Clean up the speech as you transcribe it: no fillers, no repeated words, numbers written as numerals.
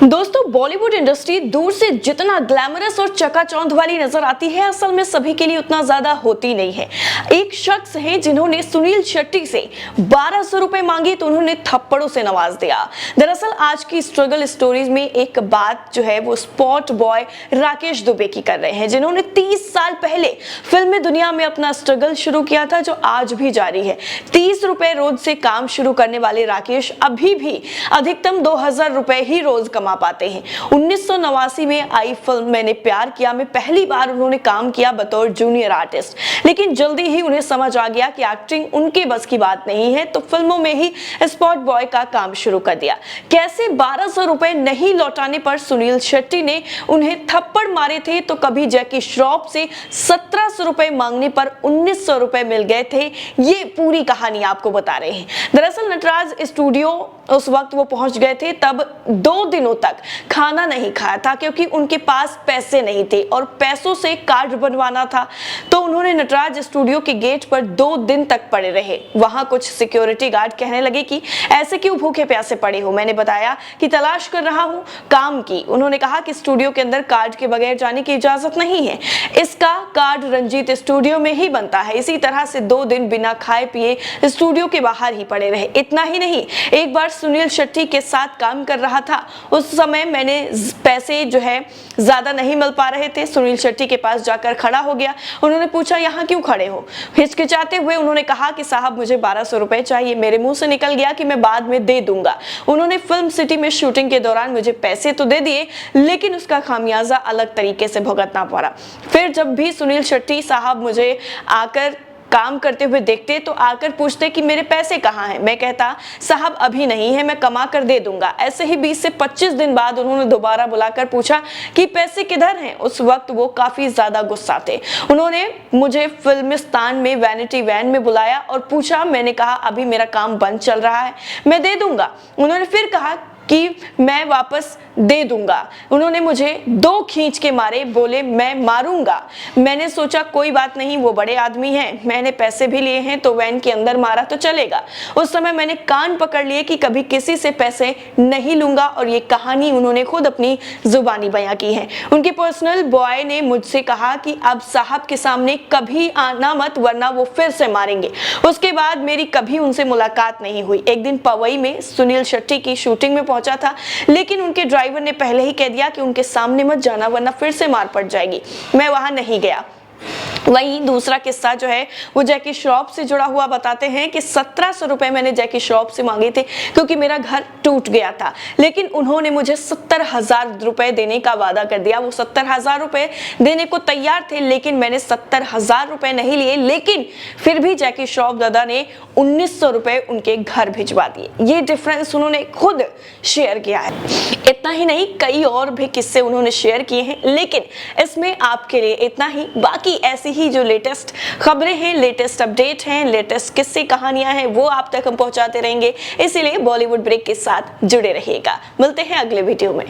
दोस्तों, बॉलीवुड इंडस्ट्री दूर से जितना ग्लैमरस और चकाचौंध वाली नजर आती है, असल में सभी के लिए उतना ज्यादा होती नहीं है। एक शख्स है जिन्होंने सुनील शेट्टी से 1200 रुपए मांगे तो उन्होंने थप्पड़ों से नवाज दिया। दरअसल आज की स्ट्रगल स्टोरीज में एक बात जो है वो स्पॉट बॉय राकेश दुबे की कर रहे हैं, जिन्होंने 30 साल पहले फिल्मी दुनिया में अपना स्ट्रगल शुरू किया था, जो आज भी जारी है। 30 रुपए रोज से काम शुरू करने वाले राकेश अभी भी अधिकतम 2000 रुपए ही रोज कमा पाते हैं। 1989 में आई फिल्म मैंने प्यार किया में पहली बार उन्होंने काम किया बतौर जूनियर आर्टिस्ट, लेकिन जल्दी ही उन्हें समझ आ गया कि एक्टिंग उनके बस की बात नहीं है, तो फिल्मों में ही स्पॉट बॉय का काम शुरू कर दिया। कैसे 1200 रुपए नहीं लौटाने पर सुनील शेट्टी ने उन्हें थप्पड़ मारे थे, तो कभी जैकी श्रॉफ से 1700 रुपए मांगने पर 1900 रुपए मिल गए थे। ये पूरी कहानी आपको बता रहे हैं। दरअसल नटराज स्टूडियो उस वक्त वो पहुंच गए थे, तब 2 दिनों तक खाना नहीं खाया था क्योंकि उनके पास पैसे नहीं थे और पैसों से कार्ड बनवाना था। तो उन्होंने नटराज स्टूडियो के गेट पर 2 दिन तक पड़े रहे। वहां कुछ सिक्योरिटी गार्ड कहने लगे कि ऐसे क्यों भूखे प्यासे पड़े हो। मैंने बताया कि तलाश कर रहा हूं काम की। उन्होंने कहा कि स्टूडियो के अंदर कार्ड के बगैर जाने की इजाजत नहीं है, इसका कार्ड रंजीत स्टूडियो में ही बनता है। इसी तरह से 2 दिन बिना खाए पिए स्टूडियो के बाहर ही पड़े रहे। इतना ही नहीं, एक बार सुनील शेट्टी के साथ काम कर रहा था, उस समय मैंने पैसे जो है ज्यादा नहीं मिल पा रहे थे। सुनील शेट्टी के पास जाकर खड़ा हो गया। उन्होंने पूछा यहाँ क्यों खड़े हो। हिचकिचाते हुए उन्होंने कहा कि साहब मुझे 1200 रुपए चाहिए। मेरे मुंह से निकल गया कि मैं बाद में दे दूंगा। उन्होंने फिल्म सिटी में शूटिंग के दौरान मुझे पैसे तो दे दिए, लेकिन उसका खामियाजा अलग तरीके से भुगतना पड़ा। फिर जब भी सुनील शेट्टी साहब मुझे आकर काम करते हुए देखते तो आकर पूछते कि मेरे पैसे कहाँ हैं। मैं कहता साहब अभी नहीं है, मैं कमा कर दे दूंगा। ऐसे ही 20 से 25 दिन बाद उन्होंने दोबारा बुलाकर पूछा कि पैसे किधर हैं। उस वक्त वो काफी ज्यादा गुस्सा थे। उन्होंने मुझे फिल्मिस्तान में वैनिटी वैन में बुलाया और पूछा। मैंने कहा अभी मेरा काम बंद चल रहा है, मैं दे दूंगा। उन्होंने फिर कहा कि मैं वापस दे दूंगा। उन्होंने मुझे 2 खींच के मारे, बोले मैं मारूंगा। मैंने सोचा कोई बात नहीं, वो बड़े आदमी हैं, मैंने पैसे भी लिए हैं तो वैन के अंदर मारा तो चलेगा। उस समय मैंने कान पकड़ लिए कि कभी किसी से पैसे नहीं लूंगा, और ये कहानी उन्होंने खुद अपनी जुबानी बयां की है। उनके पर्सनल बॉय ने मुझसे कहा कि अब साहब के सामने कभी आना मत, वरना वो फिर से मारेंगे। उसके बाद मेरी कभी उनसे मुलाकात नहीं हुई। एक दिन पवई में सुनील शेट्टी की शूटिंग में पहुंचा था, लेकिन उनके ड्राइवर ने पहले ही कह दिया कि उनके सामने मत जाना वरना फिर से मार पड़ जाएगी। मैं वहां नहीं गया। वहीं दूसरा किस्सा जो है वो जैकी श्रॉफ से जुड़ा हुआ बताते हैं कि 1700 रुपए मैंने जैकी श्रॉफ से मांगे थे क्योंकि मेरा घर टूट गया था, लेकिन उन्होंने मुझे 70,000 रुपए देने का वादा कर दिया। वो 70,000 रुपए देने को तैयार थे, लेकिन मैंने 70,000 रुपए नहीं लिए। लेकिन फिर भी जैकी श्रॉफ दादा ने 1900 रुपए उनके घर भिजवा दिए। ये डिफरेंस उन्होंने खुद शेयर किया है। इतना ही नहीं, कई और भी किस्से उन्होंने शेयर किए हैं, लेकिन इसमें आपके लिए इतना ही। बाकी ऐसी ही जो लेटेस्ट खबरें हैं, लेटेस्ट अपडेट हैं, लेटेस्ट किस्से कहानियां हैं, वो आप तक हम पहुंचाते रहेंगे। इसीलिए बॉलीवुड ब्रेक के साथ जुड़े रहिएगा। मिलते हैं अगले वीडियो में।